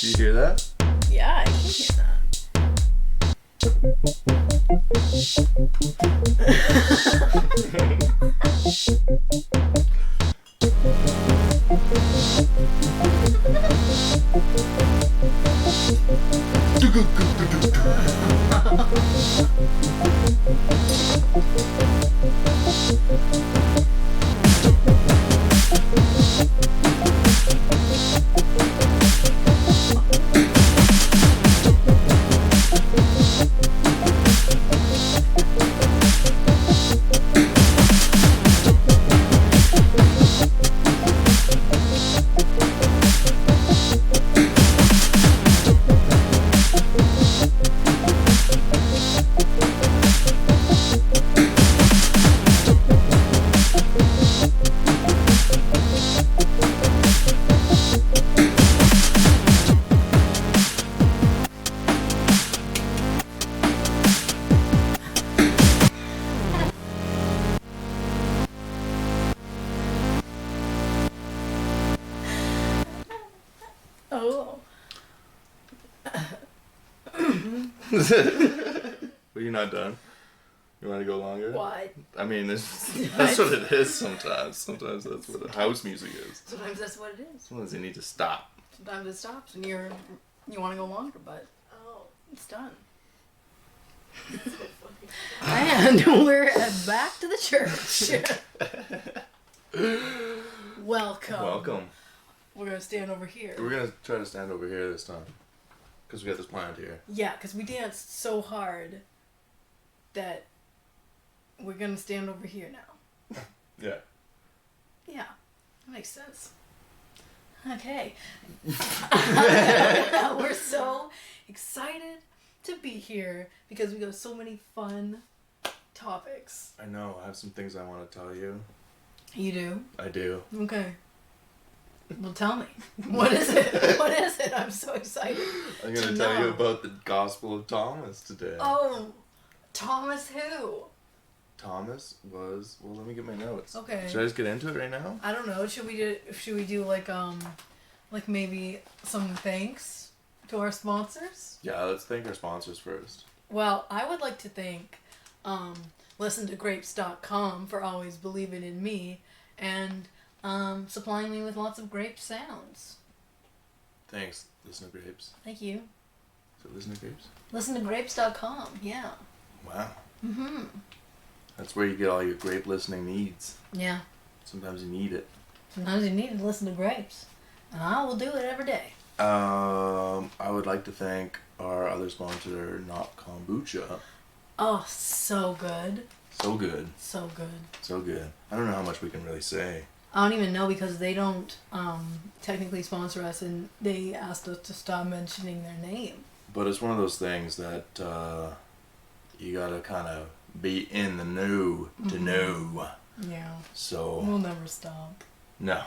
Do you hear that? Yeah, I can hear that. Oh. Well, you're not done. You want to go longer? Why? I mean, that's what it is sometimes. Sometimes that's what house music is. Sometimes that's what it is. Sometimes you need to stop. Sometimes it stops and you want to go longer, but it's done. And we're back to the church. Welcome. Welcome. We're going to stand over here. We're going to try to stand over here this time. Because we got this plant here. Yeah, because we danced so hard that we're going to stand over here now. Yeah. Yeah, that makes sense. Okay. We're so excited to be here because we got so many fun topics. I know. I have some things I want to tell you. You do? I do. Okay. Well, tell me. What is it? What is it? I'm so excited. I'm going to tell you about the Gospel of Thomas today. Oh, Thomas who? Thomas was... Well, let me get my notes. Okay. Should I just get into it right now? I don't know. Should we do like maybe some thanks to our sponsors? Yeah, let's thank our sponsors first. Well, I would like to thank listentograpes.com for always believing in me and supplying me with lots of grape sounds. Thanks, Listen to Grapes. Thank you. Is it Listen to Grapes? Listentograpes.com, yeah. Wow. Mm-hmm. That's where you get all your grape listening needs. Yeah. Sometimes you need it. Sometimes you need to listen to grapes. And I will do it every day. I would like to thank our other sponsor, Not Kombucha. Oh, so good. So good. So good. So good. I don't know how much we can really say. I don't even know because they don't technically sponsor us and they asked us to stop mentioning their name. But it's one of those things that you gotta kind of be in the know to know. Yeah. So... We'll never stop. No.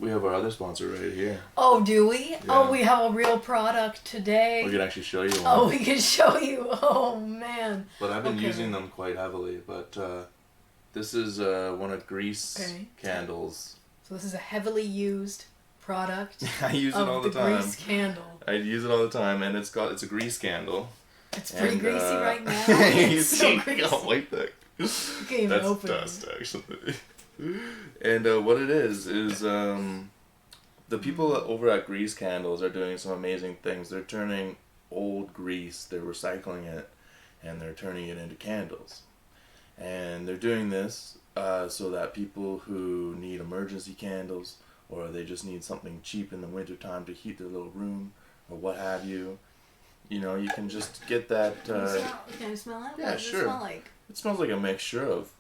We have our other sponsor right here. Oh, do we? Yeah. Oh, we have a real product today. We can actually show you one. Oh, we can show you. Oh, man. But I've been using them quite heavily. But this is one of Grease candles. So this is a heavily used product. I use it all the time. Grease candle. I use it all the time, and it's a grease candle. It's pretty greasy right now. It's so greasy. I'll wipe that. You can't even open dust, it. actually. And what it is the people over at Grease Candles are doing some amazing things. They're turning old grease, they're recycling it, and they're turning it into candles. And they're doing this so that people who need emergency candles, or they just need something cheap in the wintertime to heat their little room, or what have you, you know, you can just get that... Can you smell it? Yeah, what does sure. It smell like? It smells like a mixture of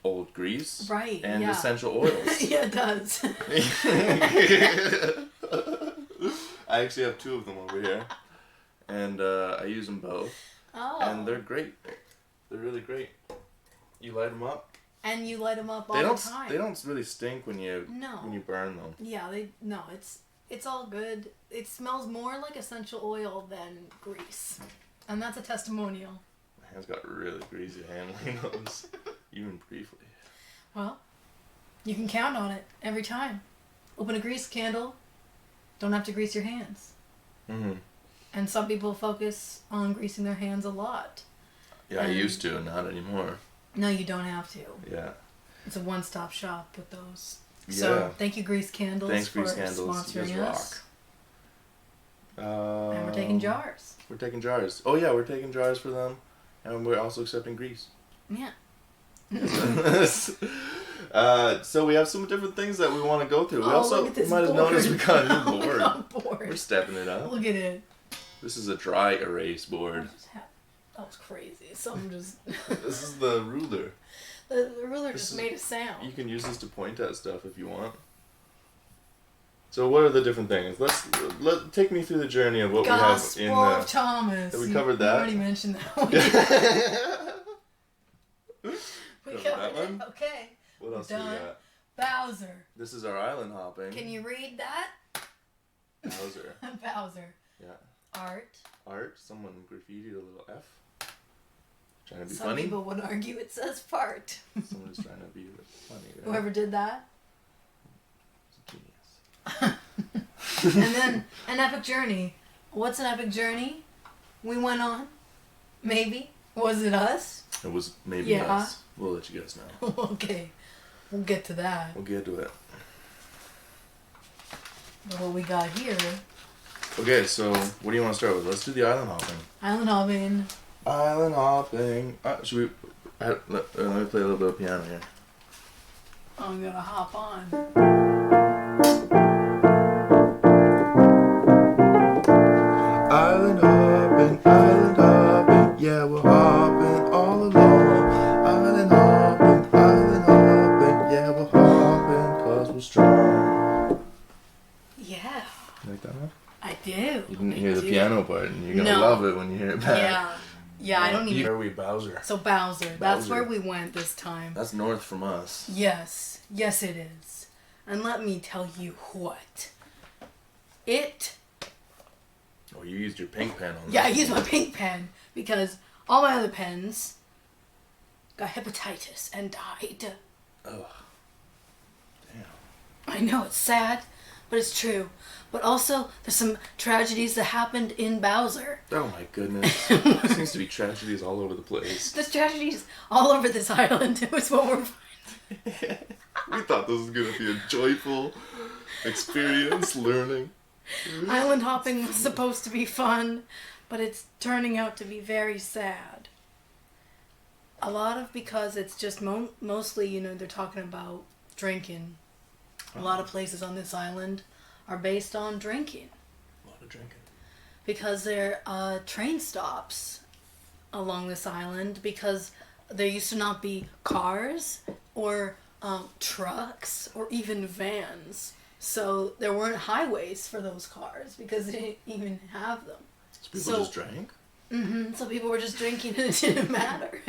old grease and yeah. essential oils. Yeah, it does. I actually have 2 of them over here, and I use them both. Oh. And they're great. They're really great. You light them up. And you light them up all the time. They don't really stink when you burn them. Yeah, it's all good. It smells more like essential oil than grease, and that's a testimonial. My hands got really greasy handling those, even briefly. Well, you can count on it every time. Open a grease candle, don't have to grease your hands. Mm-hmm. And some people focus on greasing their hands a lot. Yeah, I used to, not anymore. No, you don't have to. Yeah. It's a one-stop shop with those. Yeah. So thank you, Grease Candles, Thanks, for Grease Candles. You sponsoring guys us. rock. And we're taking jars. We're taking jars. Oh yeah, we're taking jars for them, and we're also accepting grease. Yeah. So we have some different things that we want to go through. We look at this might have board. noticed we got a new board. We got a board. We're stepping it up. Look at it. This is a dry erase board. That was crazy. Something just... This is the ruler. The ruler just made a sound. You can use this to point at stuff if you want. So what are the different things? Let take me through the journey of what Gospel we have in of Thomas. Have we covered that? You already mentioned that one. We Covered covered that it. one? Okay. What else Done. we got? Bowser. This is our island hopping. Can you read that? Bowser. Bowser. Yeah. Art. Someone graffitied a little F. Trying to be Some funny. people would argue it says fart. Someone's trying to be funny. Right? Whoever did that. Genius. And then an epic journey. What's an epic journey we went on? Maybe. Was it us? It was maybe Yeah. us. We'll let you guys know. Okay. We'll get to that. We'll get to it. But what we got here. Okay, so what do you want to start with? Let's do the island hopping. Island hopping. Island hopping. Should we... let me play a little bit of piano here. I'm gonna hop on. Island hopping, yeah, we're hopping all along. Island hopping, yeah, we're hopping 'cause we're strong. Yeah. You like that one? I do. You didn't hear the piano part, and you're gonna No. love it when you hear it back. Yeah. Yeah, I don't even... Where are we, Bowser? So Bowser. That's Bowser. where we went this time. That's north from us. Yes. Yes, it is. And let me tell you what. It... Oh, you used your pink pen on that. Yeah, I used my pink pen because all my other pens got hepatitis and died. Ugh. Damn. I know, it's sad, but it's true. But also, there's some tragedies that happened in Bowser. Oh my goodness. There seems to be tragedies all over the place. There's tragedies all over this island. It was what we're finding. We thought this was gonna be a joyful experience, learning. Island hopping was supposed to be fun, but it's turning out to be very sad. A lot of because it's just mostly, you know, they're talking about drinking. A lot of places on this island are based on drinking. A lot of drinking. Because there are train stops along this island because there used to not be cars or trucks or even vans. So there weren't highways for those cars because they didn't even have them. So people just drank? Mm-hmm. So people were just drinking and it didn't matter.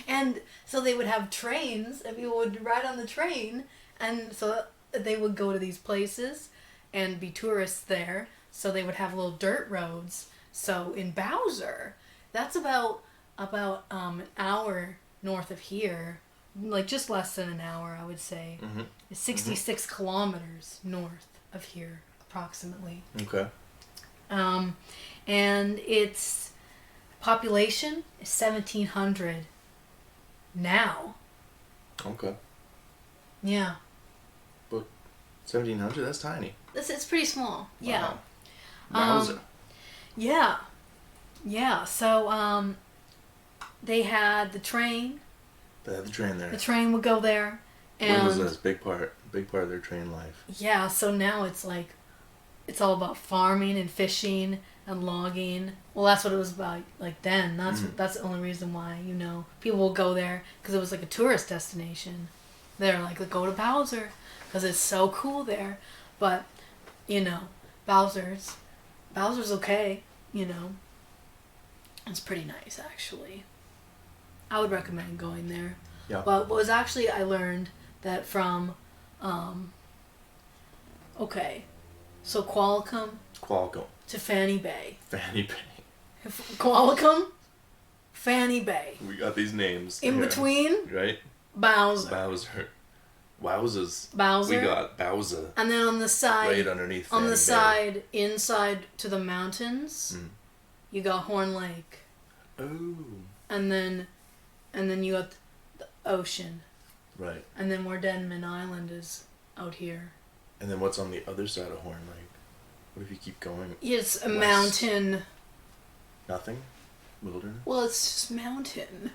And so they would have trains and people would ride on the train and so they would go to these places and be tourists there. So they would have little dirt roads. So in Bowser, that's about an hour north of here. Like just less than an hour, I would say. Mm-hmm. It's 66 kilometers north of here, approximately. Okay. And its population is 1,700 now. Okay. Yeah. But 1,700, that's tiny. It's pretty small. Yeah. Wow. Bowser. Yeah. Yeah. So they had the train. They had the train there. The train would go there. And What was this? Big part of their train life. yeah, so now it's like, it's all about farming and fishing and logging. Well, that's what it was about, like, then. That's the only reason why, you know, people will go there, because it was like a tourist destination. They're like, go to Bowser, because it's so cool there. But, you know, Bowser's okay, you know. It's pretty nice, actually. I would recommend going there. Yeah. But what was actually, I learned that from, okay, so Qualicum to Fanny Bay. Fanny Bay. Qualicum, Fanny Bay. We got these names. In here, between, right? Bowser. Bowser. Wowzers. Bowser. We got Bowser. And then on the side, right underneath. on the Bear. side, inside to the mountains, you got Horn Lake. Oh. And then you got the ocean. Right. And then where Denman Island is out here. And then what's on the other side of Horn Lake? What if you keep going? It's a west? mountain. Nothing? Wilderness? Well, it's just mountain.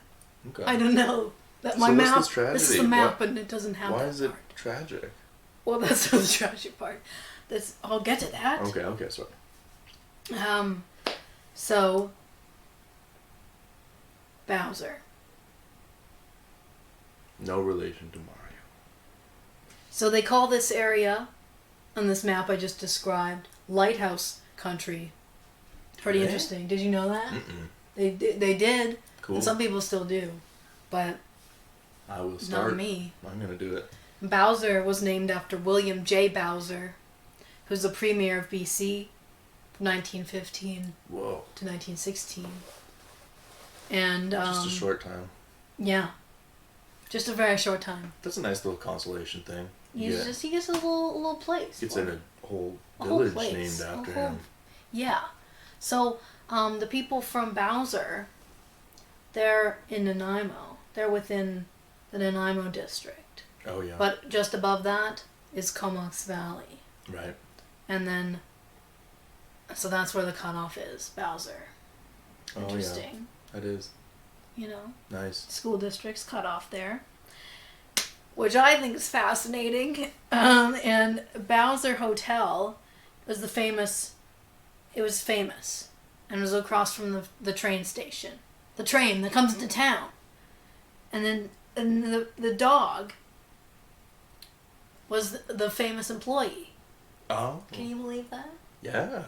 Okay. I don't know. That So my what's map. this tragedy? This is the map, and it doesn't have Why that is it part. tragic? Well, that's the tragic part. I'll get to that. Okay, sorry. So Bowser. No relation to Mario. So they call this area, on this map I just described, Lighthouse Country. Pretty interesting. Did you know that? They did. Cool. And some people still do, but I will start. not me. I'm gonna do it. Bowser was named after William J. Bowser, who's the premier of BC from 1915 Whoa. to 1916. And Just a short time. Yeah, just a very short time. That's a nice little consolation thing. He gets a little place. It's in a whole A whole village place. named after A whole- him. Yeah. So the people from Bowser, they're in Nanaimo. They're within the Nanaimo district. Oh yeah. But just above that is Comox Valley. Right. And then, so that's where the cutoff is, Bowser. Interesting. That is. You know, Nice. school districts cut off there, which I think is fascinating. And Bowser Hotel was famous, and it was across from the train station. The train that comes into town. And then the dog was the famous employee. Oh. Can you believe that? Yeah.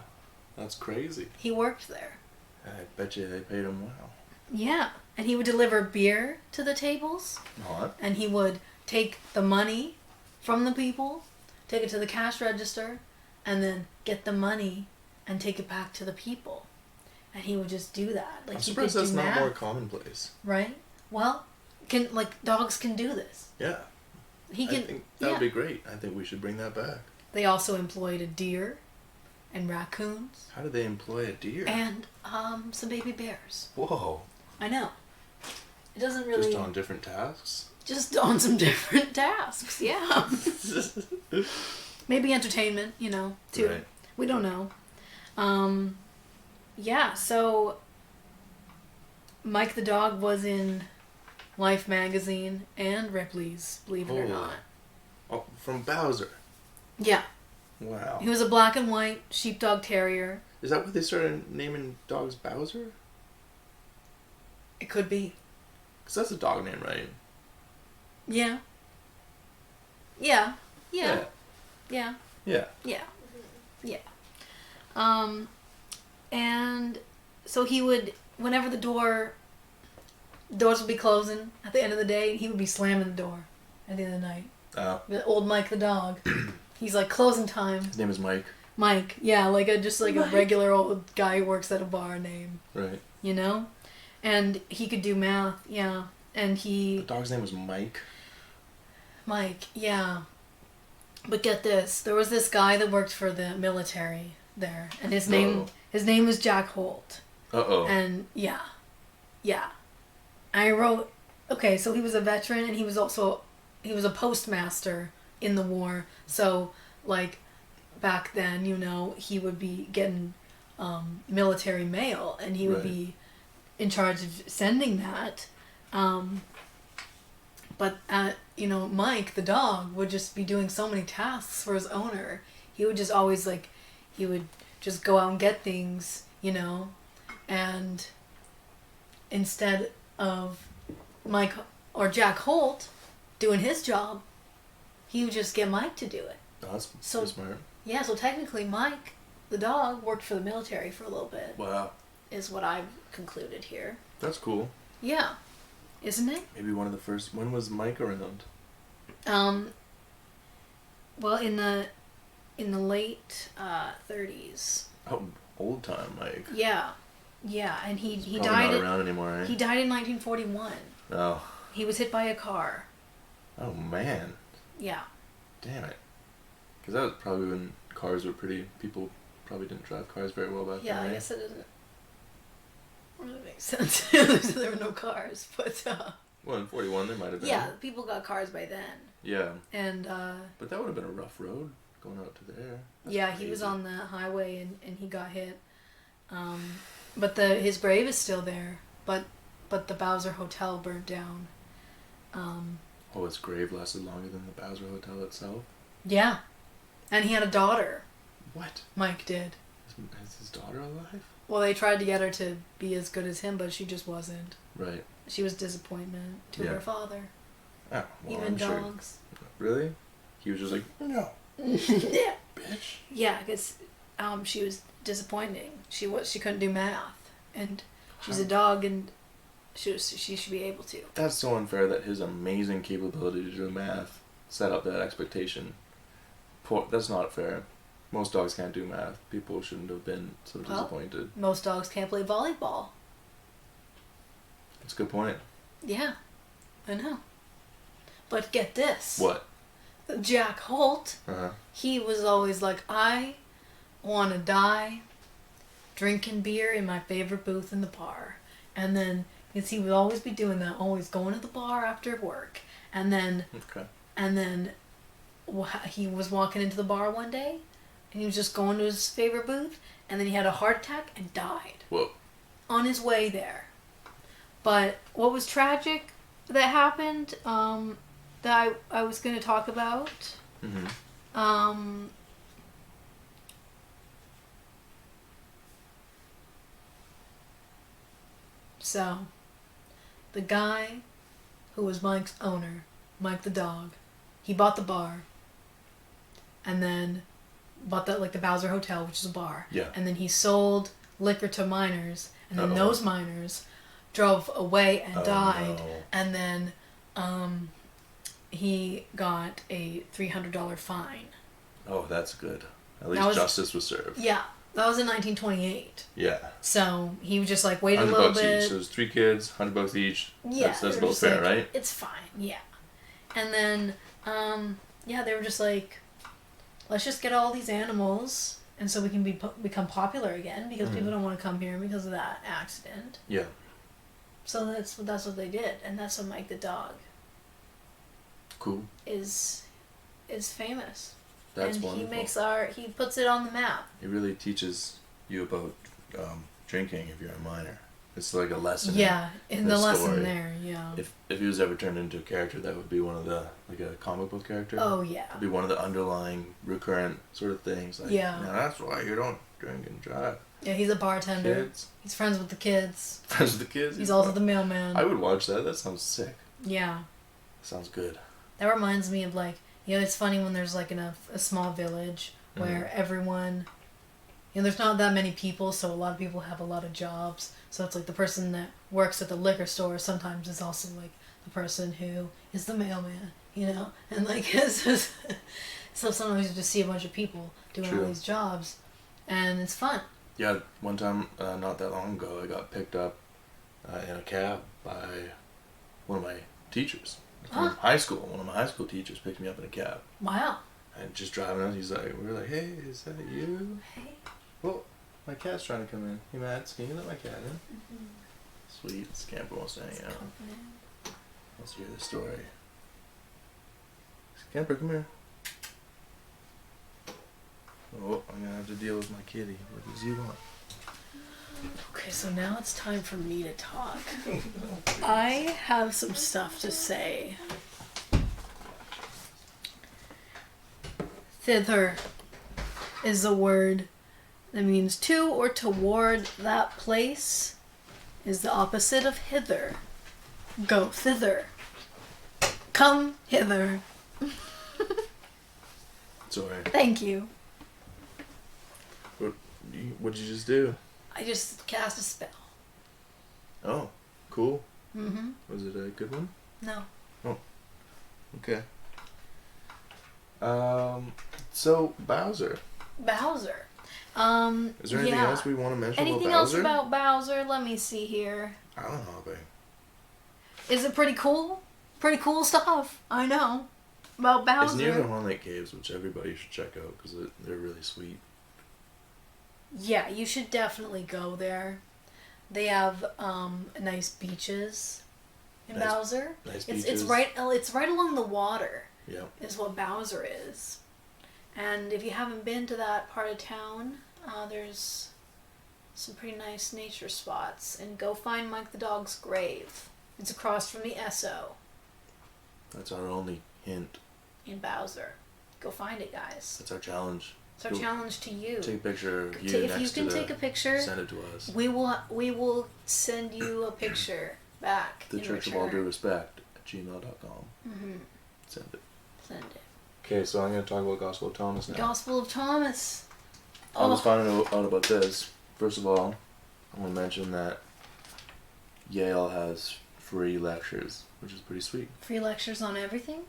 That's crazy. He worked there. I bet you they paid him well. Yeah. And he would deliver beer to the tables. What? And he would take the money from the people, take it to the cash register, and then get the money and take it back to the people. And he would just do that. Like I'm he surprised could that's do not math, more commonplace. right? Well, dogs can do this. Yeah. He can. I think that would be great. I think we should bring that back. They also employed a deer, and raccoons, How do they employ a deer? and some baby bears. Whoa. I know. It doesn't really. Just on different tasks? Just on some different tasks. Yeah. Maybe entertainment, too. Right. We don't know. Yeah, so Mike the dog was in Life magazine and Ripley's, believe it or not. Oh, from Bowser. Yeah. Wow. He was a black and white sheepdog terrier. Is that what they started naming dogs, Bowser? It could be. Because that's a dog name, right? Yeah. Yeah. Yeah. Yeah. Yeah. Yeah. Yeah. Yeah. And so he would, whenever the doors would be closing at the end of the day, he would be slamming the door at the end of the night. Oh. The old Mike the dog. He's like, closing time. His name is Mike. Mike. Yeah, just a regular old guy who works at a bar name. Right. And he could do math, yeah. And The dog's name was Mike. Mike, yeah. But get this, there was this guy that worked for the military there, and his name was Jack Holt. Uh-oh. And yeah. I wrote, okay, so he was a veteran, and he was a postmaster in the war. So back then, he would be getting military mail, and he would be in charge of sending that. But Mike the dog would just be doing so many tasks for his owner. He would just always he would just go out and get things, and instead of Mike or Jack Holt doing his job, he would just get Mike to do it. Oh, that's So- smart. Yeah, so technically Mike the dog worked for the military for a little bit, Wow. is what I've concluded here. That's cool. Yeah. Isn't it? Maybe one of the first. When was Mike around? Well, in the late 30s. Oh, old time Mike. Yeah, and he Probably died. not around anymore, right? He died in 1941. Oh. He was hit by a car. Oh man. Yeah. Damn it. Because that was probably when cars were people probably didn't drive cars very well back then. Yeah, I right? guess it doesn't really make sense. There were no cars, but Well, in 41 there might have been. yeah, people got cars by then. Yeah. And But that would have been a rough road going out to there. That's yeah, crazy. he was on the highway and he got hit. But his grave is still there. But the Bowser Hotel burnt down. Oh, his grave lasted longer than the Bowser Hotel itself? Yeah. And he had a daughter. What? Mike did. Is his daughter alive? Well, they tried to get her to be as good as him, but she just wasn't. Right. She was disappointment to her father. Oh, well, Even I'm dogs. Sure. Really? He was just like, no. Yeah. Bitch. Yeah, because she was disappointing. She couldn't do math, and she's a dog, and she should be able to. That's so unfair that his amazing capability to do math set up that expectation. That's not fair. Most dogs can't do math. People shouldn't have been so disappointed. Most dogs can't play volleyball. That's a good point. Yeah, I know. But get this. What? Jack Holt, Uh-huh. he was always like, I want to die drinking beer in my favorite booth in the bar. And then, because he would always be doing that, always going to the bar after work. And then, he was walking into the bar one day, and he was just going to his favorite booth, and then he had a heart attack and died. Whoa. On his way there. But what was tragic that happened, that I was going to talk about, so, the guy who was Mike's owner, Mike the dog, he bought the bar, and then bought the Bowser Hotel, which is a bar. Yeah. And then he sold liquor to minors, and then those minors drove away and died. No. And then he got a $300 fine. Oh, that's good. At least justice was served. Yeah. That was in 1928. Yeah. So he was just like, wait a little bit. Each. So there's 3 kids, $100 each. Yeah. That's about fair, right? It's fine. Yeah. And then, they were just like, let's just get all these animals, and so we can become popular again, because people don't want to come here because of that accident. Yeah. So that's what they did, and that's what Mike the dog. Cool. Is famous. That's and wonderful. He puts it on the map. It really teaches you about drinking if you're a minor. It's like a lesson. Yeah, in the lesson story. there, yeah. If he was ever turned into a character, that would be one of the, like a comic book character. Oh, yeah. It'd be one of the underlying, recurrent sort of things. Like, yeah. Now that's why you don't drink and drive. Yeah, he's a bartender. Kids. He's friends with the kids. Friends with the kids. He's also the mailman. I would watch that. That sounds sick. Yeah. Sounds good. That reminds me of it's funny when there's in a small village where everyone, there's not that many people, so a lot of people have a lot of jobs. So it's like the person that works at the liquor store sometimes is also the person who is the mailman, and so sometimes you just see a bunch of people doing all these jobs, and it's fun. Yeah, one time, not that long ago, I got picked up in a cab by one of my teachers from high school. One of my high school teachers picked me up in a cab. Wow. And just driving out, we were like, hey, is that you? Hey. Well, my cat's trying to come in. Hey, Matt, can you let my cat in? Mm-hmm. Sweet. Scamper wants to hang out. Let's hear the story. Scamper, come here. Oh, I'm going to have to deal with my kitty. What does he want? Okay, so now it's time for me to talk. I have some stuff to say. Thither is a word that means to or toward that place, is the opposite of hither. Go thither. Come hither. Sorry. Thank you. What'd you just do? I just cast a spell. Oh, cool. Mm-hmm. Was it a good one? No. Oh, okay. So Bowser. Bowser. Is there anything else we want to mention anything about Bowser? Anything else about Bowser? Let me see here. I don't know, babe. Is it pretty cool? Pretty cool stuff. I know. About Bowser. It's near the Horn Lake Caves, which everybody should check out because they're really sweet. Yeah, you should definitely go there. They have nice beaches in Bowser. Nice It's beaches. it's right along the water. Yeah. Is what Bowser is. And if you haven't been to that part of town, there's some pretty nice nature spots. And go find Mike the Dog's grave. It's across from the Esso. That's our only hint. In Bowser. Go find it, guys. That's our challenge. It's our challenge to you. Take a picture of you If next you can to take a picture, send it to us. we will send you a picture back. The Church of All Due Respect at gmail.com. Mm-hmm. Send it. Send it. Okay, so I'm going to talk about Gospel of Thomas now. Gospel of Thomas. I was finding out about this. First of all, I'm going to mention that Yale has free lectures, which is pretty sweet. Free lectures on everything?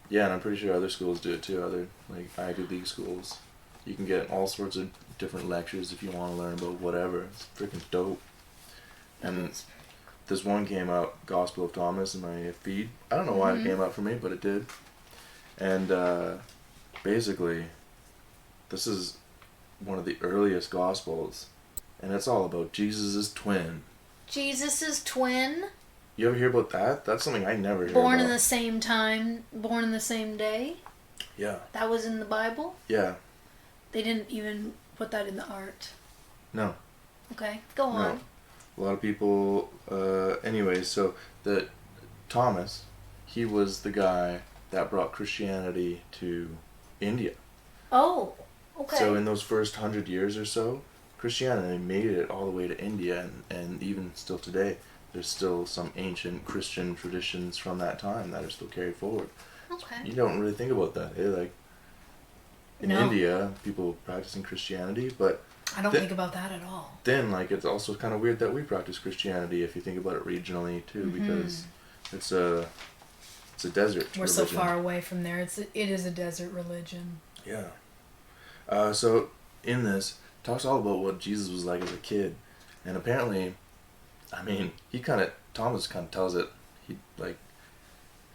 Yeah, and I'm pretty sure other schools do it too. Other, like, Ivy League schools. You can get all sorts of different lectures if you want to learn about whatever. It's freaking dope. And this one came up, Gospel of Thomas, in my feed. I don't know why it came up for me, but it did. And basically, this is one of the earliest Gospels, and it's all about Jesus' twin. Jesus' twin? You ever hear about that? That's something I never heard Born about. in the same time, born in the same day? Yeah. That was in the Bible? Yeah. They didn't even put that in the art. No. Okay, go on. No. A lot of people, anyways, so Thomas, he was the guy that brought Christianity to India. Oh, okay. So in those first 100 years or so, Christianity made it all the way to India, and even still today, there's still some ancient Christian traditions from that time that are still carried forward. Okay. You don't really think about that, eh? Like, in India, people practicing Christianity, but I don't think about that at all. then, like, it's also kind of weird that we practice Christianity if you think about it regionally too, because it's a desert We're religion. so far away from there. It is a desert religion. Yeah. So in this, it talks all about what Jesus was like as a kid, and apparently, I mean, Thomas kind of tells it. He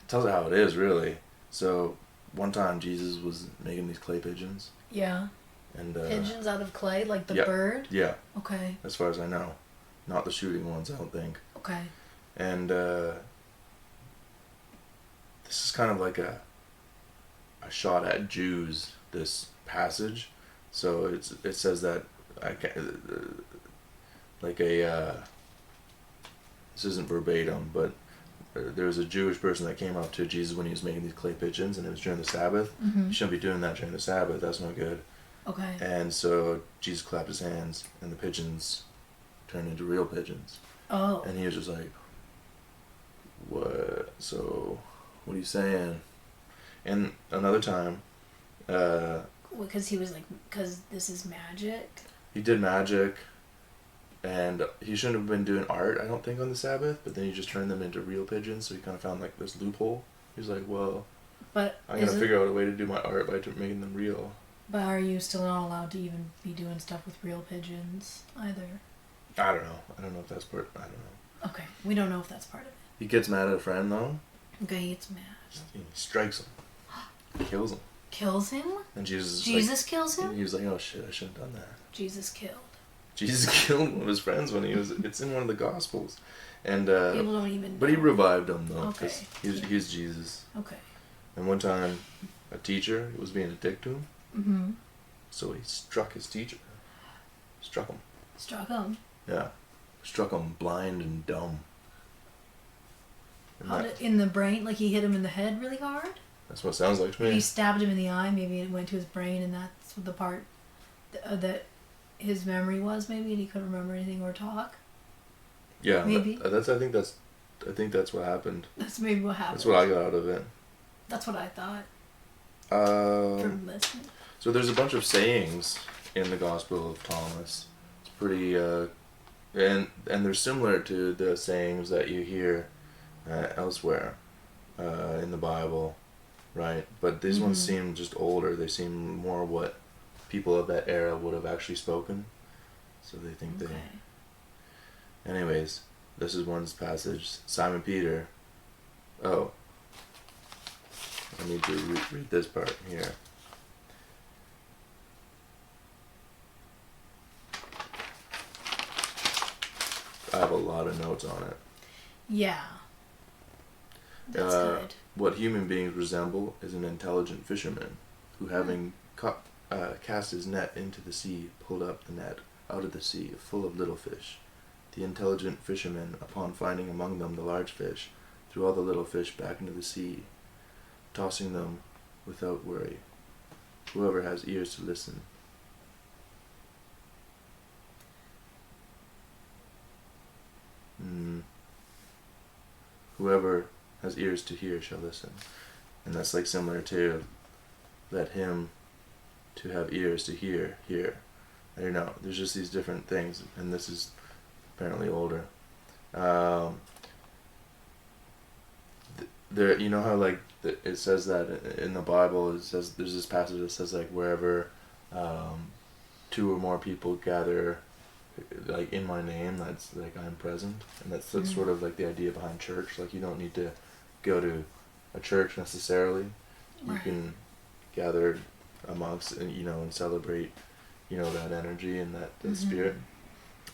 tells it how it is, really. So one time Jesus was making these clay pigeons. Yeah. And pigeons out of clay, like the bird? Yeah. Okay. As far as I know. Not the shooting ones, I don't think. Okay. And this is kind of like a shot at Jews, this passage. So it says that this isn't verbatim, but there was a Jewish person that came up to Jesus when he was making these clay pigeons, and it was during the Sabbath. Mm-hmm. You shouldn't be doing that during the Sabbath. That's no good. Okay. And so Jesus clapped his hands, and the pigeons turned into real pigeons. Oh. And he was just like, "What? So, what are you saying?" And another time, because he was like, because this is magic. he did magic, and he shouldn't have been doing art, I don't think, on the Sabbath. But then he just turned them into real pigeons, so he kind of found like this loophole. He was like, "Well, but I'm gonna figure out a way to do my art by making them real." But are you still not allowed to even be doing stuff with real pigeons either? I don't know. I don't know if that's part. I don't know. Okay, we don't know if that's part of it. He gets mad at a friend though. Okay, he gets mad. He strikes him. Kills him. Kills him? And Jesus kills him? He was like, "Oh shit, I shouldn't have done that." Jesus killed. Jesus killed one of his friends when he was. It's in one of the Gospels, and people don't even know. but he revived him though, Okay. because he's Jesus. Okay. And one time, a teacher was being a dick to him, Mm-hmm. so he struck his teacher. Struck him. Struck him? Yeah, struck him blind and dumb. And In the brain? Like he hit him in the head really hard? that's what it sounds like to me. He stabbed him in the eye, maybe it went to his brain, and that's the part that his memory was, maybe, and he couldn't remember anything or talk. Yeah, maybe. I think that's what happened. That's maybe what happened. That's what I got out of it. That's what I thought. From listening. So there's a bunch of sayings in the Gospel of Thomas. It's pretty, and they're similar to the sayings that you hear elsewhere in the Bible, right? But these ones seem just older. They seem more what people of that era would have actually spoken. So they think Okay. Anyways, this is one's passage. Simon Peter. Oh. I need to read this part here. I have a lot of notes on it. Yeah. That's good. What human beings resemble is an intelligent fisherman who, having cast his net into the sea, pulled up the net out of the sea full of little fish. The intelligent fisherman, upon finding among them the large fish, threw all the little fish back into the sea, tossing them without worry. Whoever has ears to listen. Whoever has ears to hear shall listen. And that's like similar to let him to have ears to hear. I don't know. There's just these different things, and this is apparently older. There, you know how like it says that in the Bible, it says there's this passage that says like wherever two or more people gather, like in my name, that's like I'm present, and that's sort of like the idea behind church. Like you don't need to go to a church necessarily. You can gather amongst and and celebrate, that energy and that spirit.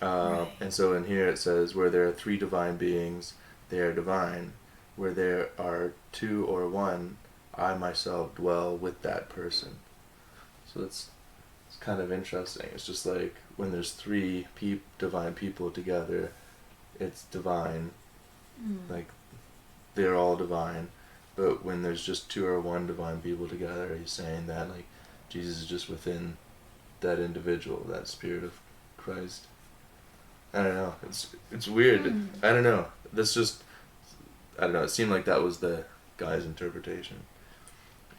And so in here it says, where there are three divine beings, they are divine. Where there are two or one, I myself dwell with that person. So it's kind of interesting. It's just like when there's three divine people together, it's divine. Like they're all divine. But when there's just two or one divine people together, he's saying that like Jesus is just within that individual, that spirit of Christ. I don't know. It's weird. I don't know. That's just, I don't know. It seemed like that was the guy's interpretation.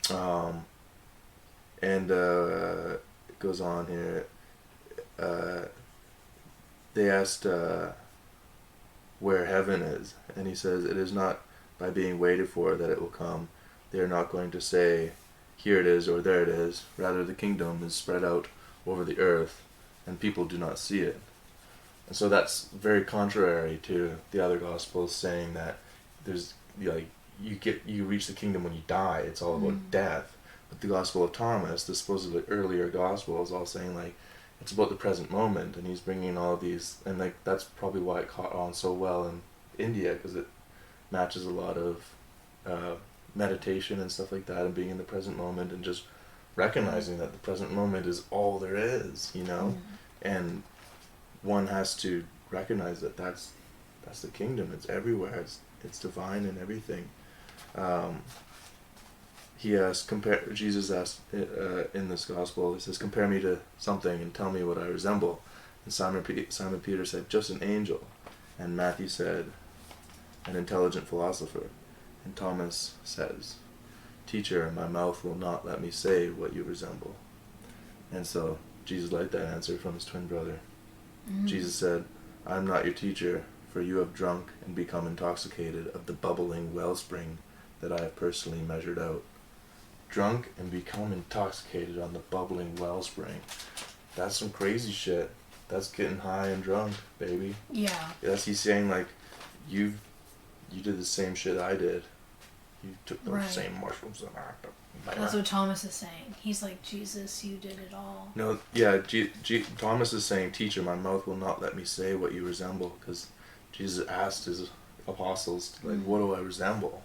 And it goes on here. They asked where heaven is, and he says, it is not by being waited for that it will come. They are not going to say, here it is or there it is. Rather, the kingdom is spread out over the earth, and people do not see it. And so that's very contrary to the other gospels saying that there's you reach the kingdom when you die. It's all about death. But the Gospel of Thomas, the supposedly earlier gospel, is all saying like it's about the present moment, and he's bringing all these, and like that's probably why it caught on so well in India, because it matches a lot of meditation and stuff like that, and being in the present moment and just recognizing that the present moment is all there is, and one has to recognize that that's the kingdom. It's everywhere. It's divine and everything. Jesus asked in this gospel, he says, compare me to something and tell me what I resemble. And Simon Peter said, just an angel. And Matthew said, an intelligent philosopher. And Thomas says, teacher, my mouth will not let me say what you resemble. And so Jesus liked that answer from his twin brother. Jesus said, I am not your teacher, for you have drunk and become intoxicated of the bubbling wellspring that I have personally measured out. Drunk and become intoxicated on the bubbling wellspring. That's some crazy shit. That's getting high and drunk, baby. Yeah. He's saying like, you did the same shit I did. You took those same mushrooms and acted. That's what Thomas is saying. He's like, Jesus, you did it all. No, yeah, Thomas is saying, teacher, my mouth will not let me say what you resemble, because Jesus asked his apostles, like, what do I resemble?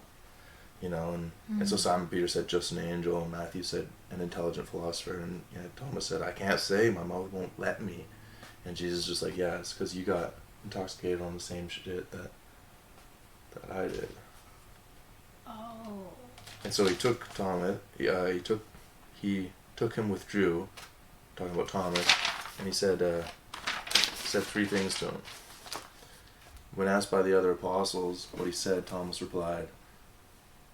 And so Simon Peter said, just an angel, and Matthew said, an intelligent philosopher, and Thomas said, I can't say, my mouth won't let me. And Jesus is just like, yeah, it's because you got intoxicated on the same shit that I did. Oh. And so he took Thomas, he took him, withdrew, talking about Thomas, and he said three things to him. When asked by the other apostles what he said, Thomas replied,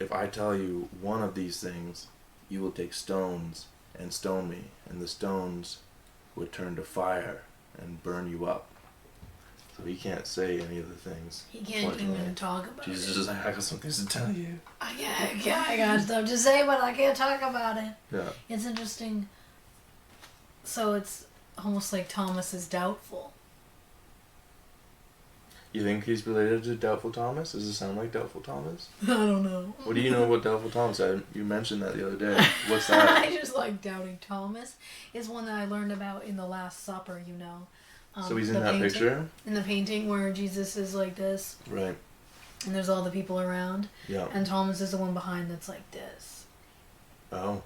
if I tell you one of these things, you will take stones and stone me, and the stones would turn to fire and burn you up. So he can't say any of the things. He can't even talk about Jesus it. is just like, I got some things to tell you. I got stuff to say, but I can't talk about it. Yeah. It's interesting. So it's almost like Thomas is doubtful. You think he's related to Doubtful Thomas? Does it sound like Doubtful Thomas? I don't know. What do you know about Doubtful Thomas? You mentioned that the other day. What's that? I just like Doubting Thomas. Is one that I learned about in the Last Supper, you know. So he's in that picture? In the painting where Jesus is like this. Right. And there's all the people around. Yeah. And Thomas is the one behind that's like this. Oh.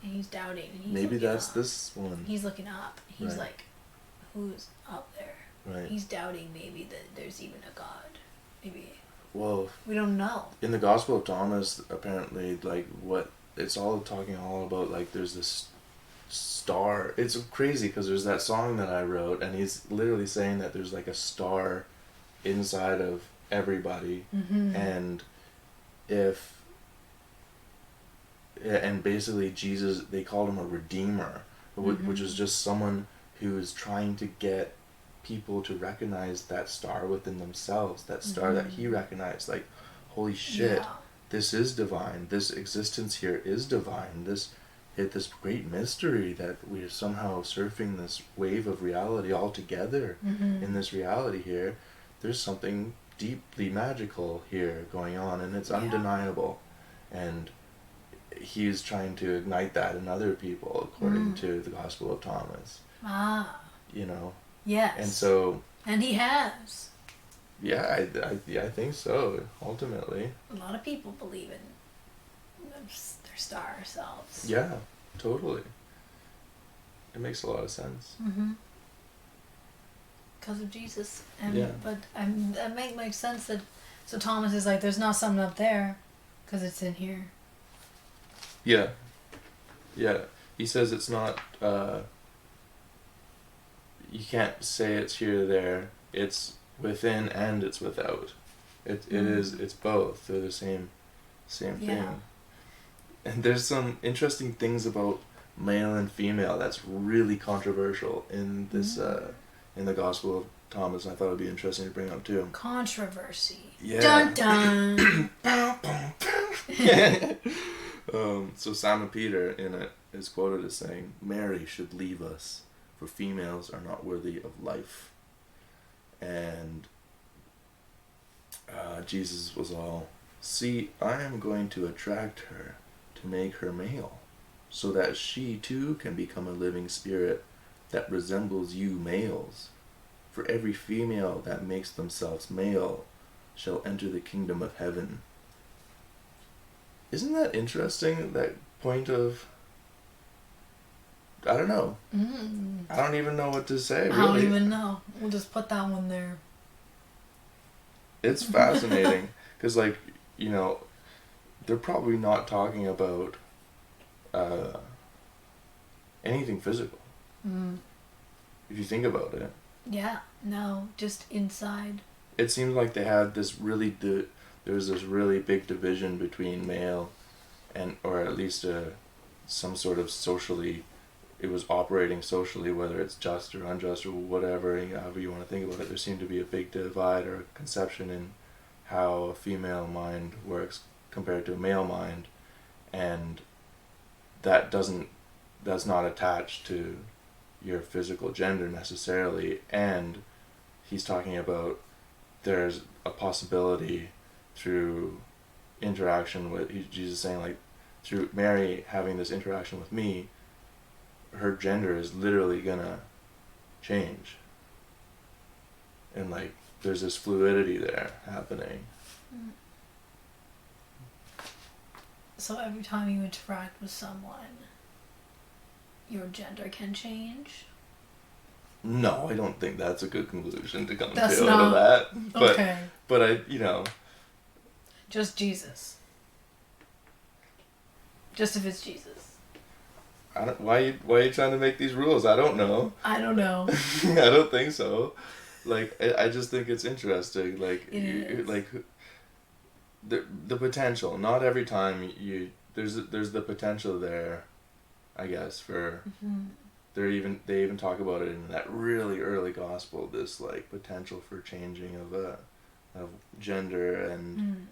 And he's doubting. And he's maybe that's up. this one. He's looking up. He's Right. like, who's up there? Right. He's doubting maybe that there's even a God. Maybe. Well, We don't know. in the Gospel of Thomas, apparently, like, what it's all talking all about, like, there's this star. It's crazy because there's that song that I wrote, and he's literally saying that there's like a star inside of everybody, and and basically Jesus, they called him a redeemer, which is just someone who is trying to get people to recognize that star within themselves, that star that he recognized, like, holy shit, this is divine, this existence here is divine, this great mystery that we're somehow surfing this wave of reality all together in this reality here. There's something deeply magical here going on, and it's undeniable, and he's trying to ignite that in other people according to the Gospel of Thomas. You know. Yes. And so. And he has. Yeah, I think so. Ultimately. A lot of people believe in their star selves. Yeah, totally. It makes a lot of sense. Because of Jesus. But that makes sense that. So Thomas is like, there's not something up there, because it's in here. Yeah. Yeah. He says it's not. You can't say it's here or there. It's within and it's without. It's both. They're the same thing. And there's some interesting things about male and female that's really controversial in this in the Gospel of Thomas, and I thought it'd be interesting to bring up too. Controversy. Yeah. Dun dun. So Simon Peter in it is quoted as saying, "Mary should leave us, for females are not worthy of life." And Jesus was all, "See, I am going to attract her to make her male, so that she too can become a living spirit that resembles you males. For every female that makes themselves male shall enter the kingdom of heaven." Isn't that interesting, that point of... I don't know. I don't even know what to say, really. I don't even know. We'll just put that one there. It's fascinating, because, like, you know, they're probably not talking about anything physical. If you think about it. Yeah, no, just inside. It seems like they had this really... There's this really big division between male and... Or at least some sort of socially... It was operating socially, whether it's just or unjust or whatever, however you want to think about it. There seemed to be a big divide or conception in how a female mind works compared to a male mind, and that's not attached to your physical gender necessarily. And he's talking about there's a possibility through interaction with... Jesus saying, like, through Mary having this interaction with me, her gender is literally gonna change, and, like, there's this fluidity there happening. So every time you interact with someone, your gender can change? No, I don't think that's a good conclusion to come to That's out not... of that. But, okay. But I, you know... Just Jesus. Just if it's Jesus. Why are you trying to make these rules? I don't know. I don't know. I don't think so. Like, I just think it's interesting. Like, like the potential. Not every time there's the potential there, I guess, for they even talk about it in that really early gospel. This, like, potential for changing of gender and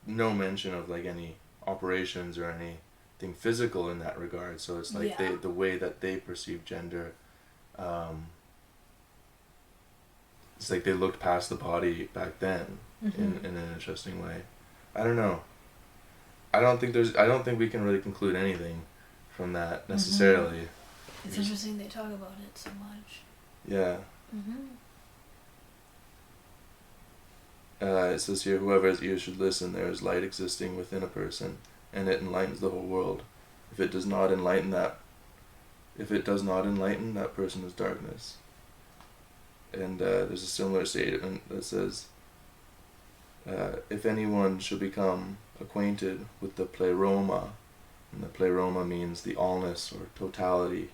no mention of, like, any operations or anything physical in that regard. So it's like the way that they perceive gender it's like they looked past the body back then in an interesting way. I don't know. I don't think we can really conclude anything from that necessarily. It's interesting they talk about it so much. Yeah. It says here, whoever has ears should listen. There is light existing within a person, and it enlightens the whole world. If it does not enlighten, that person is darkness. And there's a similar statement that says, if anyone should become acquainted with the pleroma, and the pleroma means the allness or totality,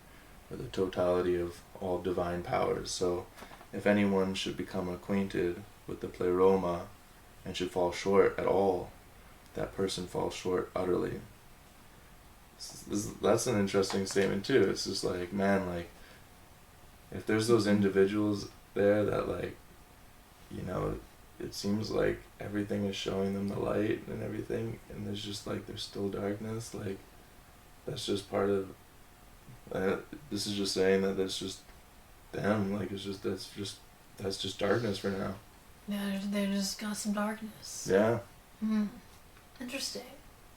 or the totality of all divine powers. So if anyone should become acquainted with the pleroma and should fall short at all, that person falls short utterly. That's an interesting statement too. It's just like, man, like, if there's those individuals there that, like, you know, it seems like everything is showing them the light and everything, and there's just like, there's still darkness, like, that's just part of, this is just saying that that's just them, like, it's just, that's just darkness for now. Yeah, they just got some darkness. Yeah. Interesting.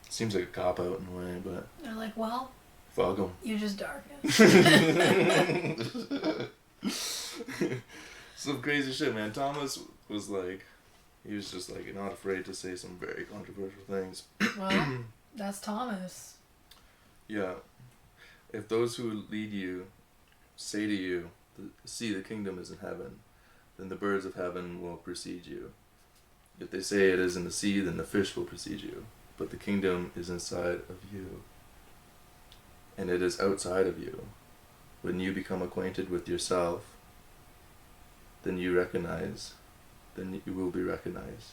Seems like a cop-out in a way, but... They're like, well... Fuck them. You're just darkness. Some crazy shit, man. Thomas was like... He was just like not afraid to say some very controversial things. Well, that's Thomas. Yeah. If those who lead you say to you, see, the kingdom is in heaven, then the birds of heaven will precede you. If they say it is in the sea, then the fish will precede you. But the kingdom is inside of you, and it is outside of you. When you become acquainted with yourself, then you will be recognized.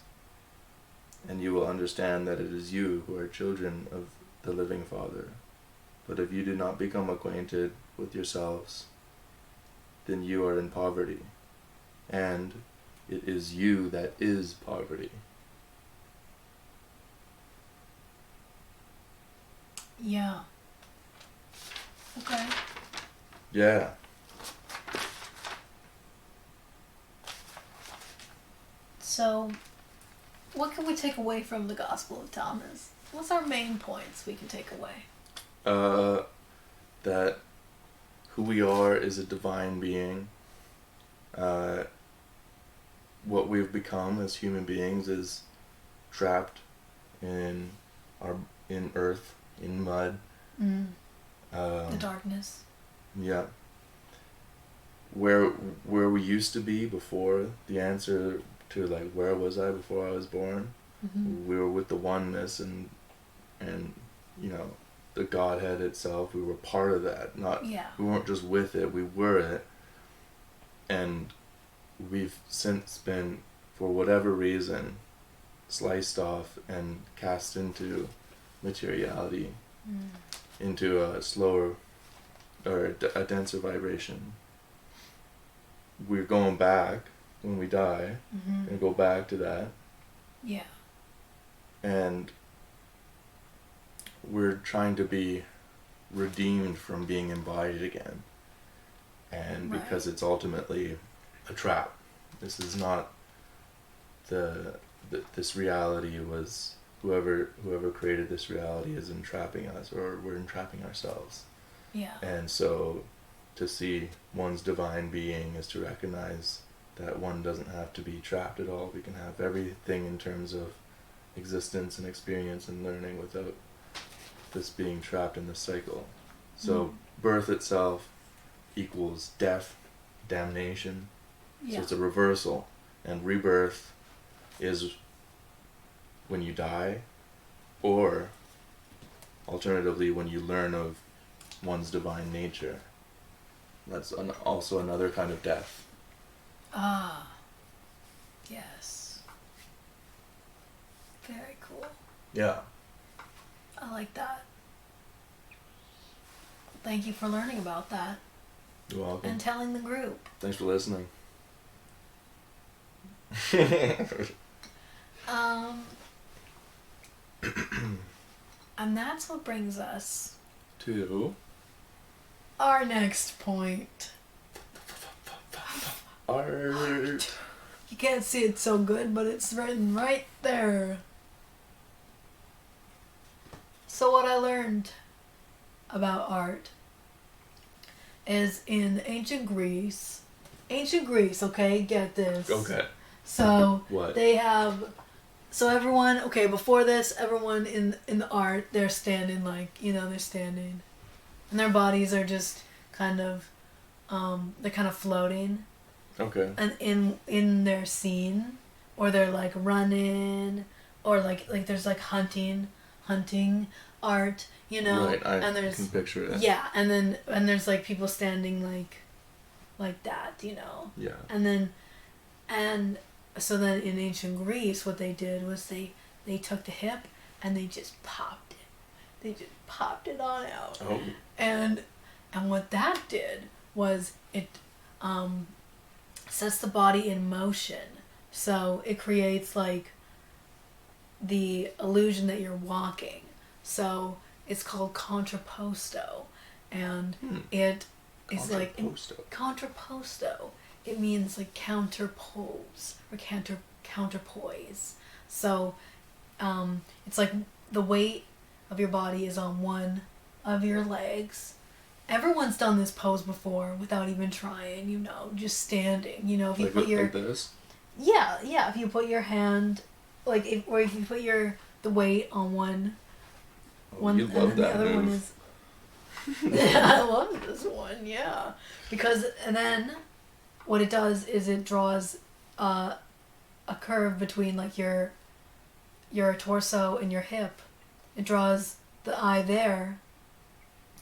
And you will understand that it is you who are children of the living Father. But if you do not become acquainted with yourselves, then you are in poverty, and it is you that is poverty. Yeah. Okay. Yeah. So, what can we take away from the Gospel of Thomas? What's our main points we can take away? That who we are is a divine being. What we've become as human beings is trapped in earth, in mud. The darkness. Yeah. Where we used to be before, the answer to, like, where was I before I was born? We were with the oneness and you know, the Godhead itself. We were part of that. We weren't just with it, we were it. And we've since been, for whatever reason, sliced off and cast into materiality, into a slower or a denser vibration. We're going back when we die, and go back to that. Yeah. And we're trying to be redeemed from being embodied again. And because it's ultimately a trap. This is not this reality was, whoever created this reality is entrapping us, or we're entrapping ourselves. Yeah. And so to see one's divine being is to recognize that one doesn't have to be trapped at all. We can have everything in terms of existence and experience and learning without this being trapped in this cycle. So birth itself equals death, damnation. Yeah. So it's a reversal. And rebirth is when you die, or alternatively when you learn of one's divine nature. That's also another kind of death. Ah. Yes. Very cool. Yeah. I like that. Thank you for learning about that. You're welcome. And telling the group. Thanks for listening. And that's what brings us to our next point. art. You can't see it so good, but it's written right there. So what I learned about art is in ancient Greece, okay, get this. Okay. So What? they have, so everyone, okay, before this, everyone in the art, they're standing they're standing, and their bodies are just kind of, they're kind of floating. Okay. And in their scene, or they're like running, or like there's like hunting art, Right, and there's, can picture it. yeah, and there's like people standing like that, Yeah. and so then in ancient Greece, what they did was they took the hip and they just popped it. They just popped it on out. Oh. And what that did was it sets the body in motion. So it creates like the illusion that you're walking. So it's called contrapposto, and it is like contrapposto. It means like counterpose or counterpoise. So it's like the weight of your body is on one of your legs. Everyone's done this pose before without even trying, just standing. If you put your like this. Yeah. If you put your hand, if you put the weight on one, You love and that the other move. one is. I love this one, yeah, because and then what it does is it draws a curve between like your torso and your hip. It draws the eye there.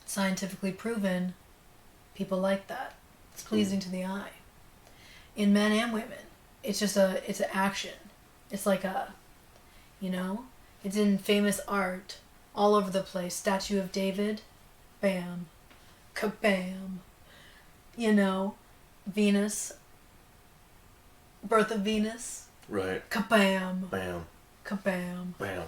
Scientifically proven, people like that. It's pleasing to the eye. In men and women, it's an action. It's like it's in famous art all over the place. Statue of David, bam, kabam. Venus, Birth of Venus, Right. kabam, Bam. kabam. Bam.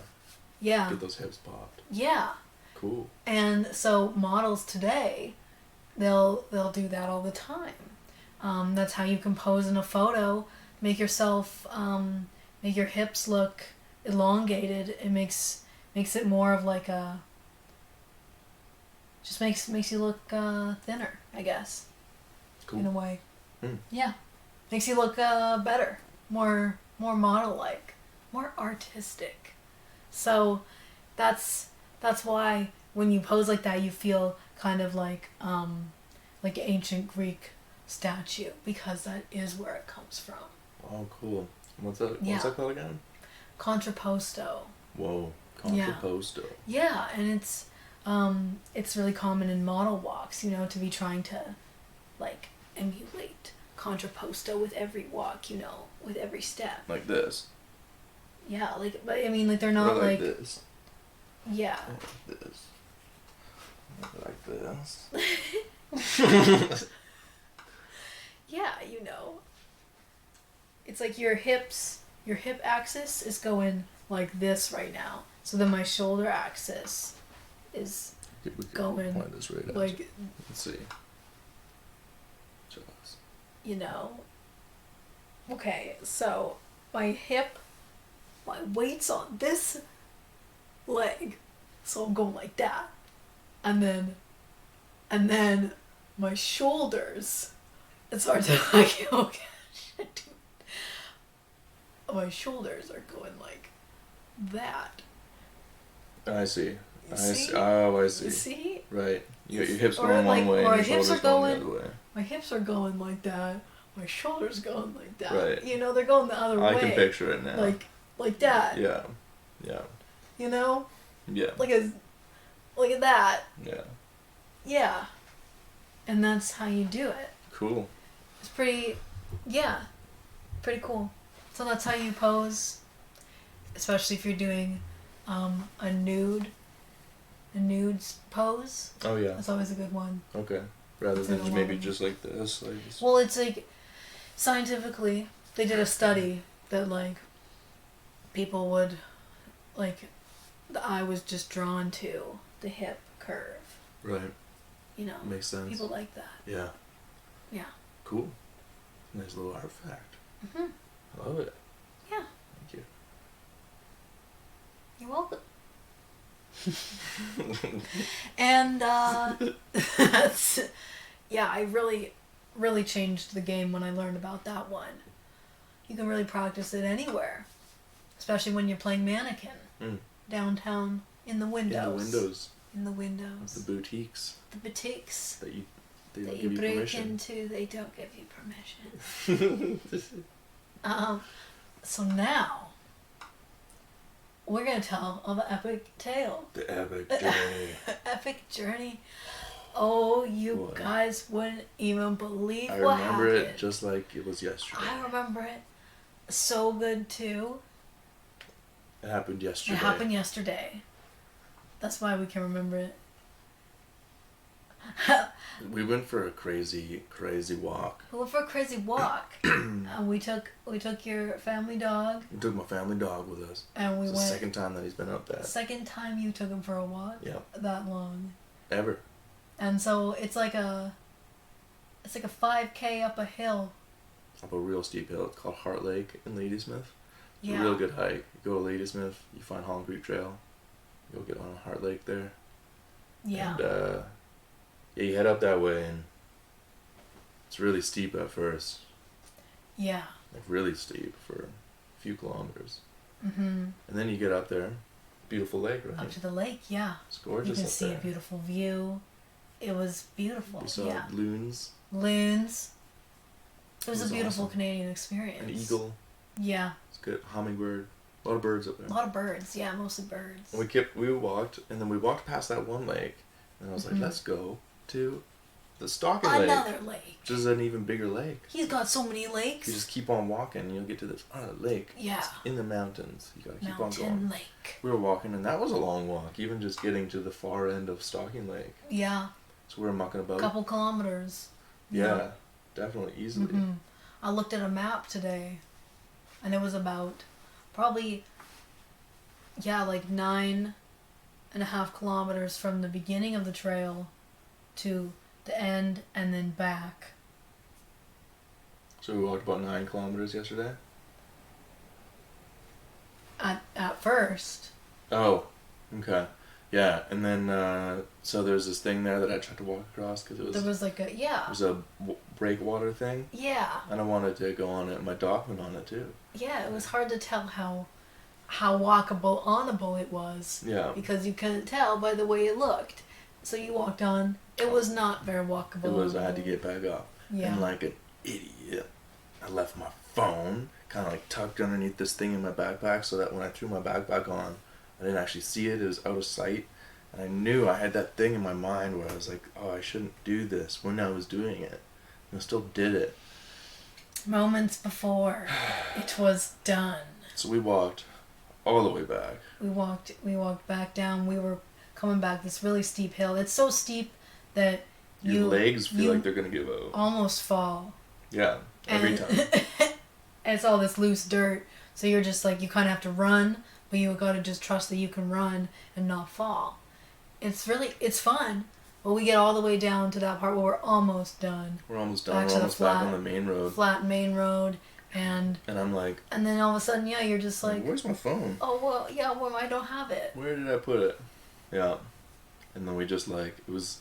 Yeah. Get those hips popped. Yeah. Cool. And so models today, they'll do that all the time. That's how you compose in a photo. Make yourself, make your hips look elongated. It makes it more of like a. Just makes you look thinner, I guess. Cool. In a way. Mm. Yeah. Makes you look better, more model-like, more artistic. So that's why when you pose like that, you feel kind of like ancient Greek statue, because that is where it comes from. Oh, cool. What's that? Yeah. What's that called again? Contrapposto. Whoa. Contrapposto. Yeah, and it's really common in model walks, to be trying to like emulate contrapposto with every walk, with every step. Like this. Yeah, but I mean, they're not or like this. Yeah. Like this. Like this. Yeah, it's like your hip axis is going like this right now. So then my shoulder axis is We could going point this right out. like, Let's see. Jealous. Okay, so my weight's on this leg, so I'm going like that, and then my shoulders. It's hard to like. Okay, my shoulders are going like that. I see. You I see? see. Oh, I see. You see? Right. You got your hips Or going like- one way or and your hips shoulders are going the going- other way. My hips are going like that. My shoulders going like that. Right. They're going the other way. I can picture it now. Like that. Yeah. Yeah. Yeah. Look at that. Yeah. Yeah. And that's how you do it. Cool. It's pretty cool. So that's how you pose, especially if you're doing a nude pose. Oh yeah. That's always a good one. Okay. Rather It's than in just a maybe long- just like this. Like this. Well, it's like scientifically they did a study that like people would like the eye was just drawn to the hip curve. Right. Makes sense. People like that. Yeah. Yeah. Cool. Nice little artifact. Mhm. I love it. Yeah. Thank You're welcome. And that's, yeah, I really changed the game when I learned about that one. You can really practice it anywhere, especially when you're playing mannequin downtown in the windows. In the windows. The boutiques. The boutiques. They don't that give you you break permission. into, they don't give you permission. So now we're gonna tell of an epic tale. The epic journey. Epic journey. Oh, you Boy. guys wouldn't even believe I what remember happened. it just like it was yesterday. I remember it so good too. It happened yesterday. It happened yesterday. That's why we can remember it. We went for a crazy walk. We went for a crazy walk. We took your family dog. We took my family dog with us. And we it's went. the second time that he's been up that. Second time you took him for a walk. Yeah. That long. Ever. And so it's like a 5K up a hill. Up a real steep hill. It's called Heart Lake in Ladysmith. It's Yeah. a real good hike. You go to Ladysmith, you find Holland Creek Trail. You'll get on Heart Lake there. Yeah. And yeah, you head up that way and it's really steep at first. Yeah. Like really steep for a few kilometers. Mhm. And then you get up there. Beautiful lake, right? Up to the lake, yeah. It's gorgeous. You can up see there. a beautiful view. It was beautiful. We saw yeah. loons. Loons. It was a beautiful awesome. Canadian experience. An eagle. Yeah. It's good. Hummingbird. A lot of birds up there. A lot of birds. Yeah, mostly birds. And we walked, and then we walked past that one lake, and I was like, let's go to the Stocking Lake. Another lake. Which is an even bigger lake. He's got so many lakes. You just keep on walking, and you'll get to this other lake. Yeah. It's in the mountains. You gotta keep Mountain on going. Lake. We were walking, and that was a long walk, even just getting to the far end of Stocking Lake. Yeah. So we were mucking about. A couple kilometers. Yeah, definitely, easily. Mm-hmm. I looked at a map today, and it was about probably, like 9.5 kilometers from the beginning of the trail to the end and then back. So we walked about 9 kilometers yesterday? At first. Oh, okay. Yeah, and then, so there's this thing there that I tried to walk across because it was... There was like a, yeah. It was a breakwater thing. Yeah. And I wanted to go on it, and my dog went on it too. Yeah, it was hard to tell how walkable, onable it was. Yeah. Because you couldn't tell by the way it looked. So you walked on. It was not very walkable. It was, I had to get back up. Yeah. And like an idiot, I left my phone kind of like tucked underneath this thing in my backpack so that when I threw my backpack on, I didn't actually see it. It was out of sight. And I knew I had that thing in my mind where I was like, oh, I shouldn't do this when I was doing it. And I still did it. Moments before it was done. So we walked all the way back. We walked back down. We were coming back this really steep hill. It's so steep that Your legs feel like they're going to give out. Almost fall. Yeah, every time. And it's all this loose dirt. So you're just like, you kind of have to run, but you got to just trust that you can run and not fall. It's fun. But we get all the way down to that part where we're almost done. We're almost done. We're almost back on the main road. Flat main road. And I'm like... And then all of a sudden, yeah, you're just like... Where's my phone? Oh, well, yeah, well, I don't have it. Where did I put it? Yeah. And then we just like... It was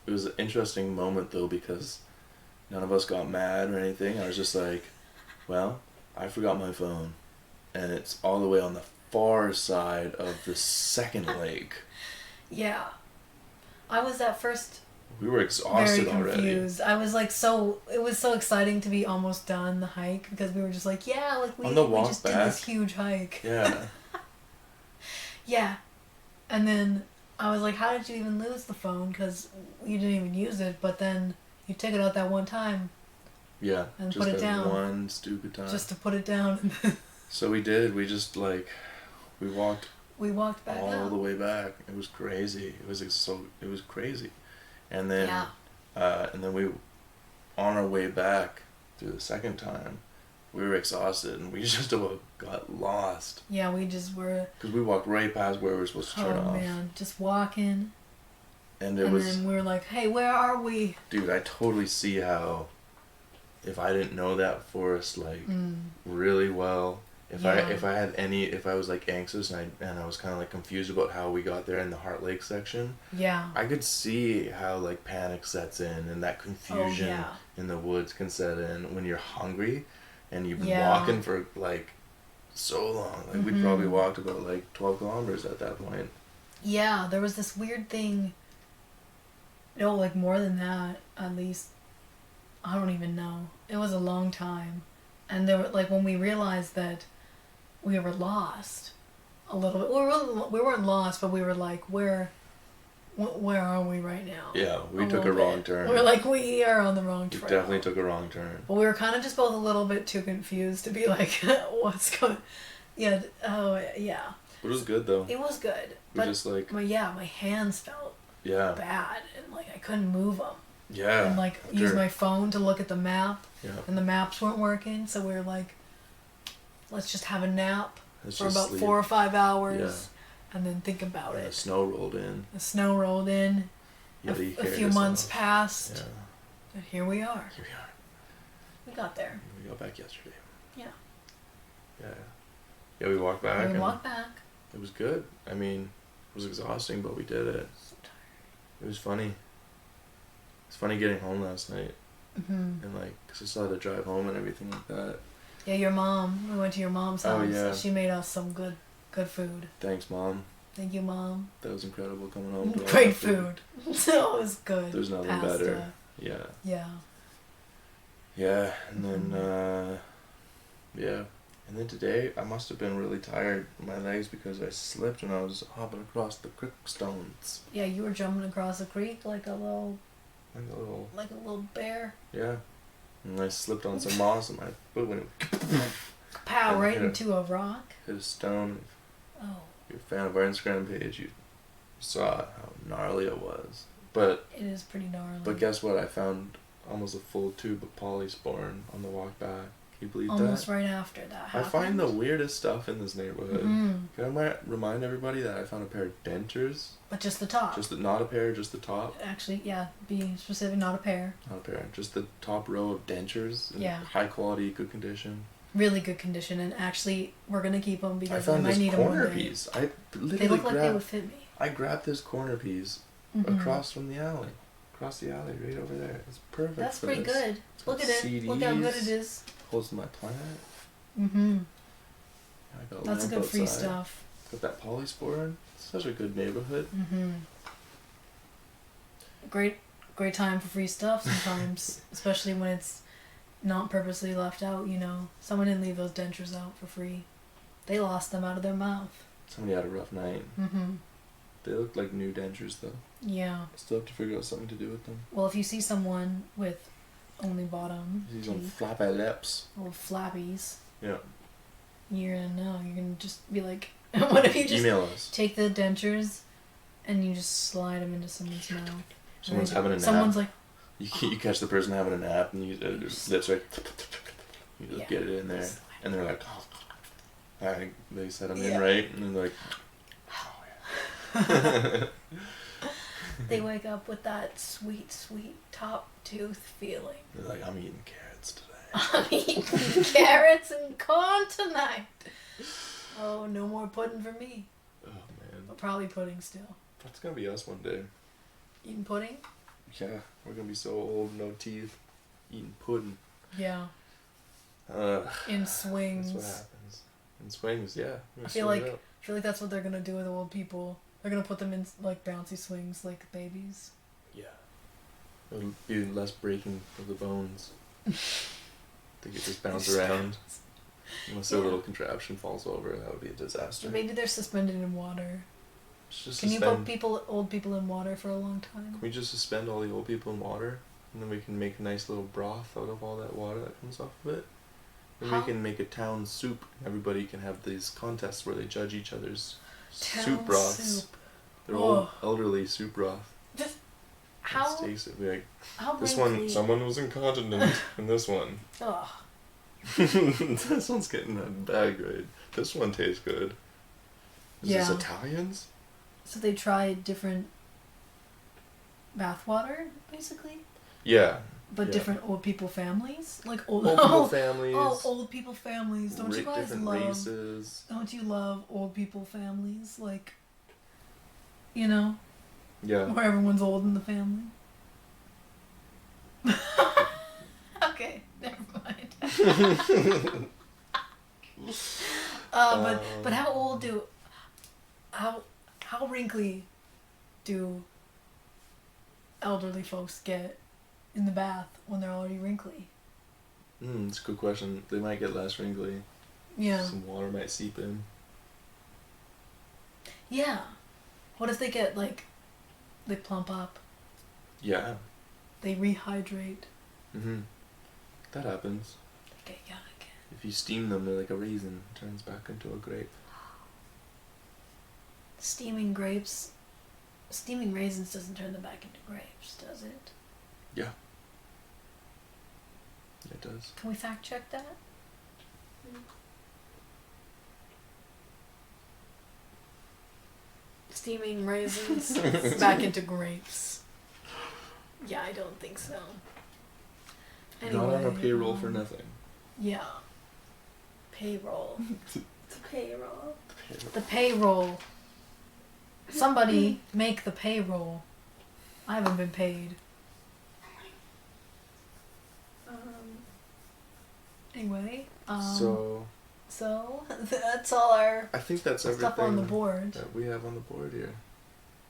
an interesting moment, though, because none of us got mad or anything. I was just like, well, I forgot my phone. And it's all the way on the far side of the second lake. Yeah. I was at first... We were exhausted very confused. already. I was like it was so exciting to be almost done the hike because we were just like, yeah, like we just did this huge hike. Yeah. Yeah. And then I was like, how did you even lose the phone? Because you didn't even use it, but then you took it out that one time. Yeah. And just put it down. One stupid time. Just to put it down. So we did. We just like, we walked back all the way back. It was crazy. It was crazy. And then, and then we, on our way back through the second time, we were exhausted and we just about got lost. Yeah, we just were. Because we walked right past where we were supposed to turn off. Oh man, just walking. And then we were like, hey, where are we? Dude, I totally see how if I didn't know that forest like really well, if I was like anxious and I was kind of like confused about how we got there in the Heart Lake section, I could see how like panic sets in and that confusion in the woods can set in when you're hungry and you've been walking for like so long. Like we probably walked about like 12 kilometers at that point. Yeah, there was this weird thing. No, like more than that, at least. I don't even know. It was a long time. And there were, like, when we realized that we were lost a little bit. We weren't lost, but we were like, where are we right now? Yeah, we took a wrong turn. We're like, we are on the wrong trail. We definitely took a wrong turn. But we were kind of just both a little bit too confused to be like, what's going... Yeah, oh, yeah. But it was good, though. It was good. We just, like... my hands felt bad, and, like, I couldn't move them. Yeah. And, like, use my phone to look at the map, and the maps weren't working, so we were like, let's just have a nap for about sleep. 4 or 5 hours, and then think about it. The snow rolled in. A few months passed, and here we are. We got there. We got back yesterday. Yeah. Yeah, we walked back. It was good. I mean, it was exhausting, but we did it. So tired. It was funny. It's funny getting home last night. And like, cause I still had to drive home and everything like that. Yeah, your mom. We went to your mom's house. Oh yeah. She made us some good food. Thanks, Mom. Thank you, Mom. That was incredible coming home. To Great food. So it was good. There's nothing better. Yeah. Yeah. Yeah, and then and then today I must have been really tired in my legs because I slipped when I was hopping across the creek stones. Yeah, you were jumping across the creek like a little bear. Yeah. And I slipped on some moss and my foot went pow right into a rock. Hit a stone. Oh. If you're a fan of our Instagram page, you saw how gnarly it was. But it is pretty gnarly. But guess what? I found almost a full tube of polysporin on the walk back. Can you believe that? Almost right after that happened. I find the weirdest stuff in this neighborhood. Can I remind everybody that I found a pair of dentures? But just the top. Not a pair, just the top. Actually, yeah, being specific, not a pair. Not a pair. Just the top row of dentures in high quality, good condition. Really good condition, and actually, we're gonna keep them because I might need them one day. corner piece. I literally they look like they would fit me. I grabbed this corner piece across from the alley. Across the alley, right over there. It's perfect. That's pretty good. Look at it. Look how good it is. Holds my plant. That's good free stuff. Got that polysporin. It's such a good neighborhood. Great time for free stuff sometimes, especially when it's not purposely left out. You know, someone didn't leave those dentures out for free. They lost them out of their mouth. Somebody had a rough night. They look like new dentures though. Yeah. Still have to figure out something to do with them. Well, if you see someone with only bottom teeth, on flappy lips, little flappies. Yeah. You're gonna know. You're gonna just be like, what if you just email us? Take the dentures, and you just slide them into someone's mouth. Someone's having a nap. Someone's like, you catch the person having a nap, and you lips right. You just get it in there, and they're like, oh. They set them in right, and they're like, oh yeah. They wake up with that sweet, sweet top tooth feeling. They're like, I'm eating carrots today. I'm eating carrots and corn tonight. Oh, no more pudding for me. Oh man. But probably pudding still. That's gonna be us one day. Eating pudding? Yeah, we're gonna be so old, no teeth, eating pudding. Yeah. In swings. That's what happens. In swings, yeah. I feel like that's what they're gonna do with old people. They're gonna put them in like bouncy swings like babies. Yeah. It'll be less breaking of the bones. They could just bounce around. Unless their little contraption falls over, that would be a disaster. Maybe they're suspended in water. Can you put old people in water for a long time? Can we just suspend all the old people in water? And then we can make a nice little broth out of all that water that comes off of it? And we can make a town soup. Everybody can have these contests where they judge each other's soup broths. They're old elderly soup broth. Just how? Taste it. Be like, how this one, someone was incontinent in this one. Ugh. This one's getting a bad grade. This one tastes good. Is this Italians? So they tried different bathwater, basically? Yeah. But different old people families? Like old people families. Oh, old people families. Don't you guys different love... races. Don't you love old people families? Like, you know? Yeah. Where everyone's old in the family. Okay, never mind. But how old do... How wrinkly do elderly folks get in the bath when they're already wrinkly? It's a good question. They might get less wrinkly. Yeah. Some water might seep in. Yeah. What if they get, like, they plump up? Yeah. They rehydrate. That happens. They get young again. If you steam them, they're like a raisin. It turns back into a grape. Steaming raisins doesn't turn them back into grapes, does it? Yeah. It does. Can we fact check that? Steaming raisins back into grapes. Yeah, I don't think so. Anyway, not on a payroll for nothing. Yeah. Payroll. The payroll. The payroll. Somebody make the payroll. I haven't been paid. Anyway, so that's all our I think that's everything stuff on the board. that we have on the board here.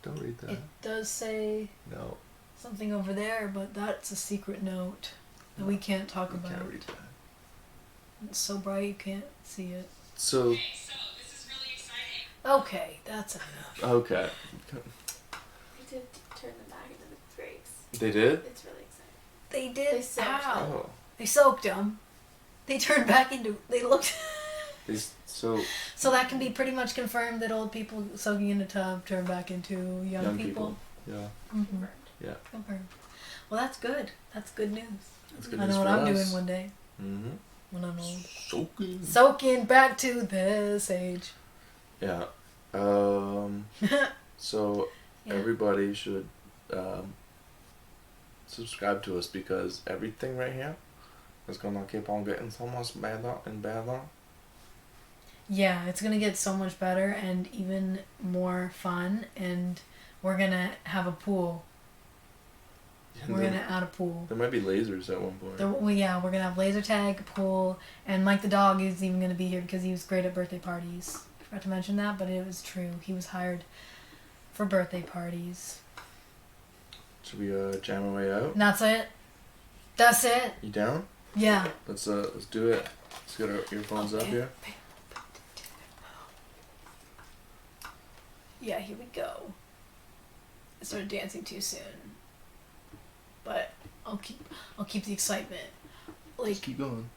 Don't read that. It does say No. something over there, but that's a secret note that we can't talk We about. can't read that. It's so bright you can't see it. So. Okay, so this is really exciting. Okay, that's enough. Okay. We did turn them back into the grapes. They did? It's really exciting. They did. They soaked How? Oh. They soaked them. They turned back into. They looked. So that can be pretty much confirmed that old people soaking in a tub turn back into young people. Yeah. Mm-hmm. Yeah. Confirmed. Well, that's good. That's good news. That's good I news know what for I'm us. doing one day Mm-hmm. when I'm old. Soaking. Soaking back to this age. Yeah. So Yeah. everybody should subscribe to us because everything right here is gonna keep on getting so much better and better. Yeah, it's gonna get so much better and even more fun, and we're gonna have a pool. And We're there- gonna add a pool. There might be lasers at one point. We're gonna have laser tag, pool, and Mike the dog is even gonna be here because he was great at birthday parties. I forgot to mention that, but it was true. He was hired for birthday parties. Should we jam our way out? And that's it. That's it. You down? Yeah. Let's do it. Let's get our earphones up here. Yeah, here we go. I started dancing too soon, but I'll keep the excitement. Like, Just keep going.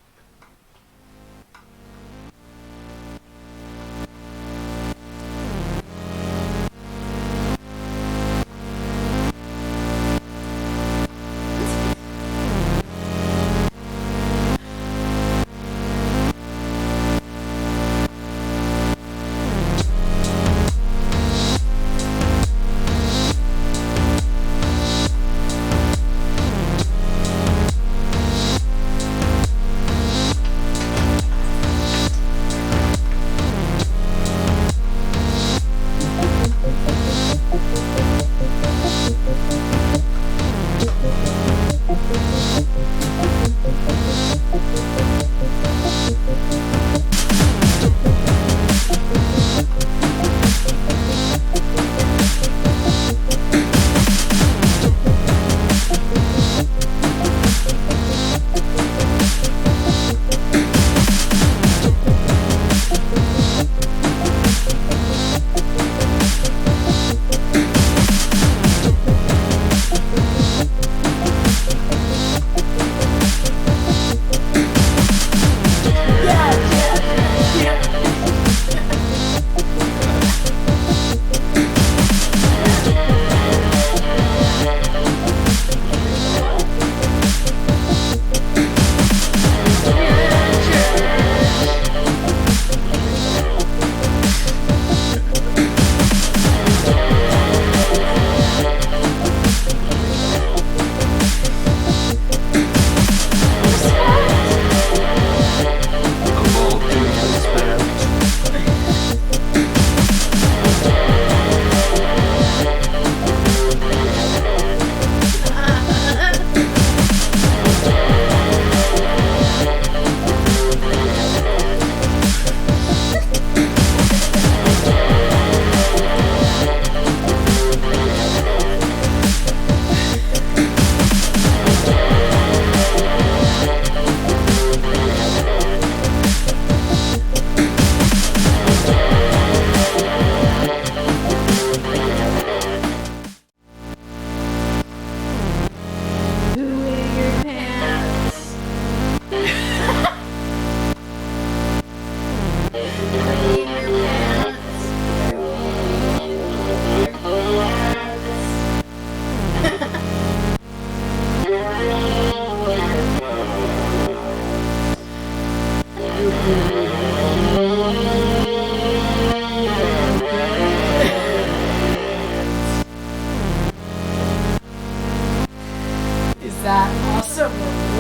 Some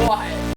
wild.